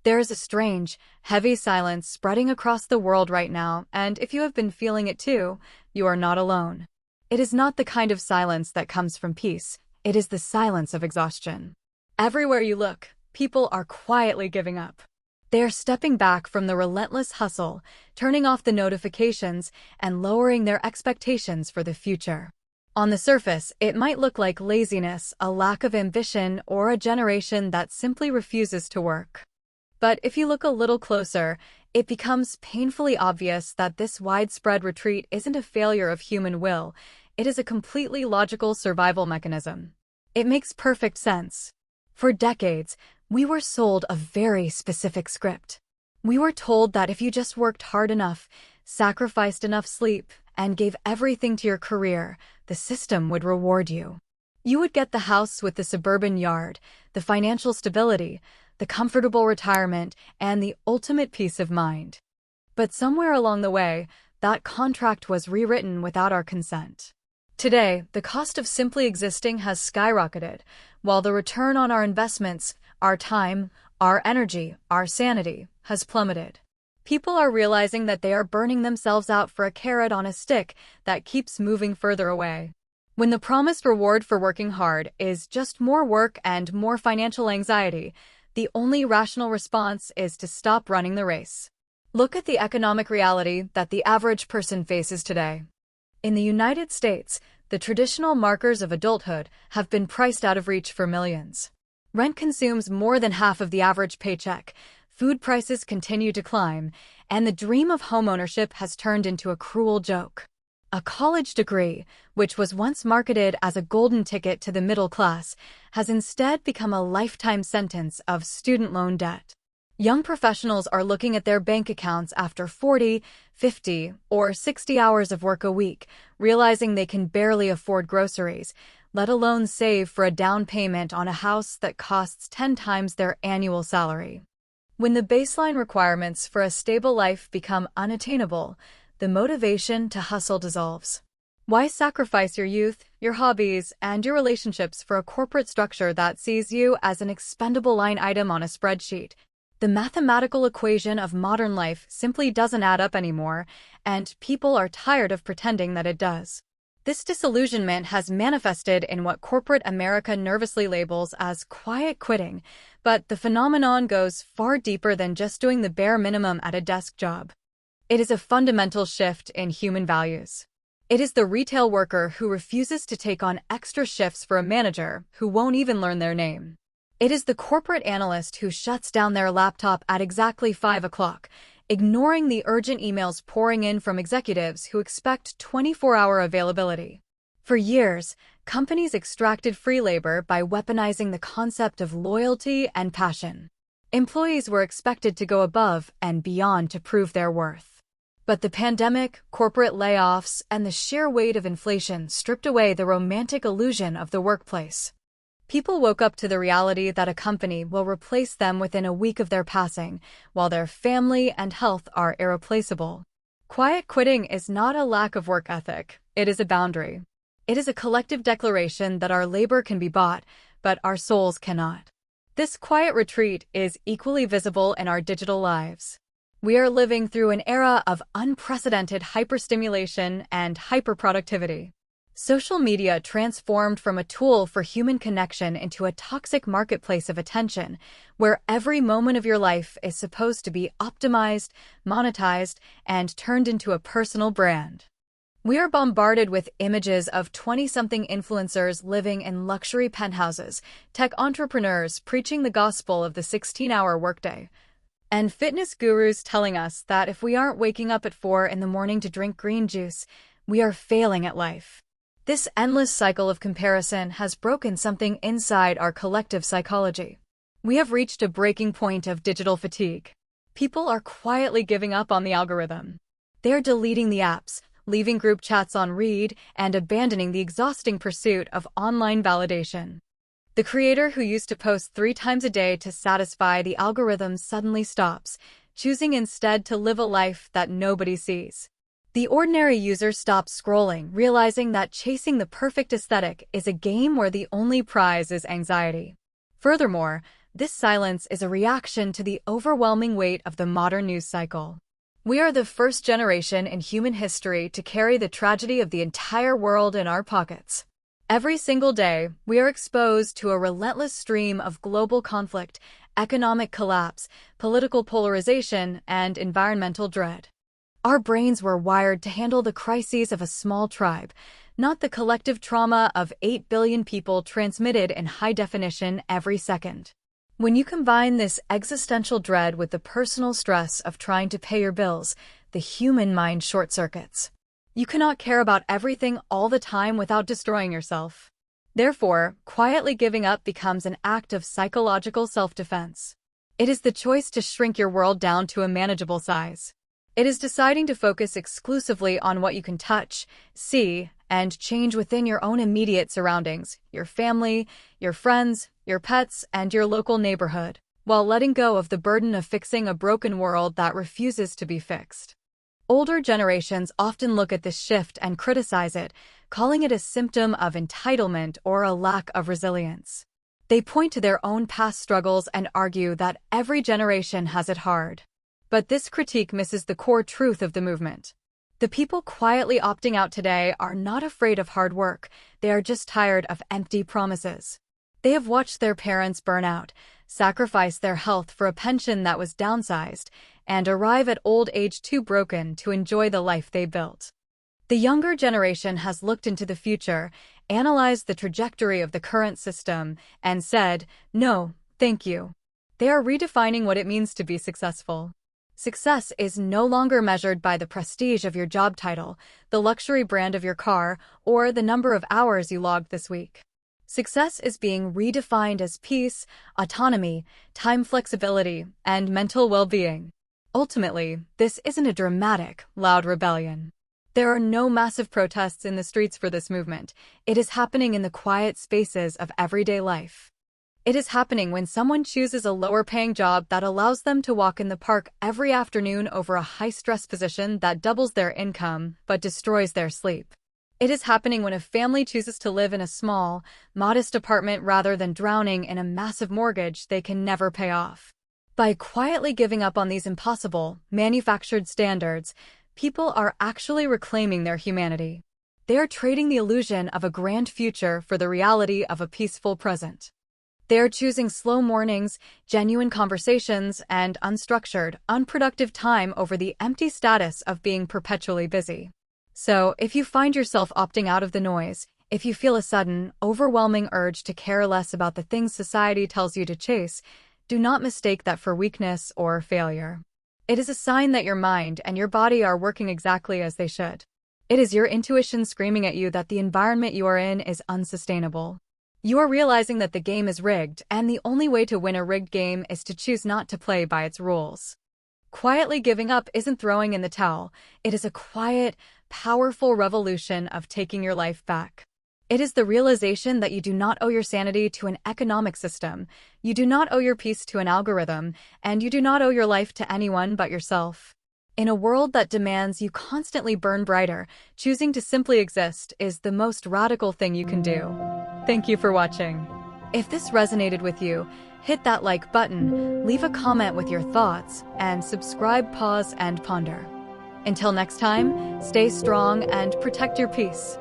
There is a strange, heavy silence spreading across the world right now, and if you have been feeling it too, you are not alone. It is not the kind of silence that comes from peace. It is the silence of exhaustion. Everywhere you look, people are quietly giving up. They are stepping back from the relentless hustle, turning off the notifications, and lowering their expectations for the future. On the surface, it might look like laziness, a lack of ambition, or a generation that simply refuses to work. But if you look a little closer, it becomes painfully obvious that this widespread retreat isn't a failure of human will. It is a completely logical survival mechanism. It makes perfect sense. For decades, we were sold a very specific script. We were told that if you just worked hard enough, sacrificed enough sleep, and gave everything to your career, the system would reward you. You would get the house with the suburban yard, the financial stability, the comfortable retirement, and the ultimate peace of mind. But somewhere along the way, that contract was rewritten without our consent. Today, the cost of simply existing has skyrocketed, while the return on our investments, our time, our energy, our sanity, has plummeted. People are realizing that they are burning themselves out for a carrot on a stick that keeps moving further away. When the promised reward for working hard is just more work and more financial anxiety, the only rational response is to stop running the race. Look at the economic reality that the average person faces today. In the United States, the traditional markers of adulthood have been priced out of reach for millions. Rent consumes more than half of the average paycheck, food prices continue to climb, and the dream of homeownership has turned into a cruel joke. A college degree, which was once marketed as a golden ticket to the middle class, has instead become a lifetime sentence of student loan debt. Young professionals are looking at their bank accounts after 40, 50, or 60 hours of work a week, realizing they can barely afford groceries, let alone save for a down payment on a house that costs 10 times their annual salary. When the baseline requirements for a stable life become unattainable, the motivation to hustle dissolves. Why sacrifice your youth, your hobbies, and your relationships for a corporate structure that sees you as an expendable line item on a spreadsheet? The mathematical equation of modern life simply doesn't add up anymore, and people are tired of pretending that it does. This disillusionment has manifested in what corporate America nervously labels as quiet quitting, but the phenomenon goes far deeper than just doing the bare minimum at a desk job. It is a fundamental shift in human values. It is the retail worker who refuses to take on extra shifts for a manager who won't even learn their name. It is the corporate analyst who shuts down their laptop at exactly 5 o'clock, ignoring the urgent emails pouring in from executives who expect 24-hour availability. For years, companies extracted free labor by weaponizing the concept of loyalty and passion. Employees were expected to go above and beyond to prove their worth. But the pandemic, corporate layoffs, and the sheer weight of inflation stripped away the romantic illusion of the workplace. People woke up to the reality that a company will replace them within a week of their passing, while their family and health are irreplaceable. Quiet quitting is not a lack of work ethic, it is a boundary. It is a collective declaration that our labor can be bought, but our souls cannot. This quiet retreat is equally visible in our digital lives. We are living through an era of unprecedented hyperstimulation and hyperproductivity. Social media transformed from a tool for human connection into a toxic marketplace of attention, where every moment of your life is supposed to be optimized, monetized, and turned into a personal brand. We are bombarded with images of 20-something influencers living in luxury penthouses, tech entrepreneurs preaching the gospel of the 16-hour workday, and fitness gurus telling us that if we aren't waking up at 4 in the morning to drink green juice, we are failing at life. This endless cycle of comparison has broken something inside our collective psychology. We have reached a breaking point of digital fatigue. People are quietly giving up on the algorithm. They are deleting the apps, leaving group chats on read, and abandoning the exhausting pursuit of online validation. The creator who used to post 3 times a day to satisfy the algorithm suddenly stops, choosing instead to live a life that nobody sees. The ordinary user stops scrolling, realizing that chasing the perfect aesthetic is a game where the only prize is anxiety. Furthermore, This silence is a reaction to the overwhelming weight of the modern news cycle. We are the first generation in human history to carry the tragedy of the entire world in our pockets. Every single day, we are exposed to a relentless stream of global conflict, economic collapse, political polarization, and environmental dread. Our brains were wired to handle the crises of a small tribe, not the collective trauma of 8 billion people transmitted in high definition every second. When you combine this existential dread with the personal stress of trying to pay your bills, the human mind short-circuits. You cannot care about everything all the time without destroying yourself. Therefore, quietly giving up becomes an act of psychological self-defense. It is the choice to shrink your world down to a manageable size. It is deciding to focus exclusively on what you can touch, see, and change within your own immediate surroundings, your family, your friends, your pets, and your local neighborhood, while letting go of the burden of fixing a broken world that refuses to be fixed. Older generations often look at this shift and criticize it, calling it a symptom of entitlement or a lack of resilience. They point to their own past struggles and argue that every generation has it hard. But this critique misses the core truth of the movement. The people quietly opting out today are not afraid of hard work, they are just tired of empty promises. They have watched their parents burn out, sacrifice their health for a pension that was downsized, and arrive at old age too broken to enjoy the life they built. The younger generation has looked into the future, analyzed the trajectory of the current system, and said, "No, thank you." They are redefining what it means to be successful. Success is no longer measured by the prestige of your job title, the luxury brand of your car, or the number of hours you logged this week. Success is being redefined as peace, autonomy, time flexibility, and mental well-being. Ultimately, this isn't a dramatic, loud rebellion. There are no massive protests in the streets for this movement. It is happening in the quiet spaces of everyday life. It is happening when someone chooses a lower-paying job that allows them to walk in the park every afternoon over a high-stress position that doubles their income but destroys their sleep. It is happening when a family chooses to live in a small, modest apartment rather than drowning in a massive mortgage they can never pay off. By quietly giving up on these impossible, manufactured standards, people are actually reclaiming their humanity. They are trading the illusion of a grand future for the reality of a peaceful present. They are choosing slow mornings, genuine conversations, and unstructured, unproductive time over the empty status of being perpetually busy. So, if you find yourself opting out of the noise, if you feel a sudden, overwhelming urge to care less about the things society tells you to chase, do not mistake that for weakness or failure. It is a sign that your mind and your body are working exactly as they should. It is your intuition screaming at you that the environment you are in is unsustainable. You are realizing that the game is rigged, and the only way to win a rigged game is to choose not to play by its rules. Quietly giving up isn't throwing in the towel. It is a quiet, powerful revolution of taking your life back. It is the realization that you do not owe your sanity to an economic system, you do not owe your peace to an algorithm, and you do not owe your life to anyone but yourself. In a world that demands you constantly burn brighter, choosing to simply exist is the most radical thing you can do. Thank you for watching. If this resonated with you, hit that like button, leave a comment with your thoughts, and subscribe, pause, and ponder. Until next time, stay strong and protect your peace.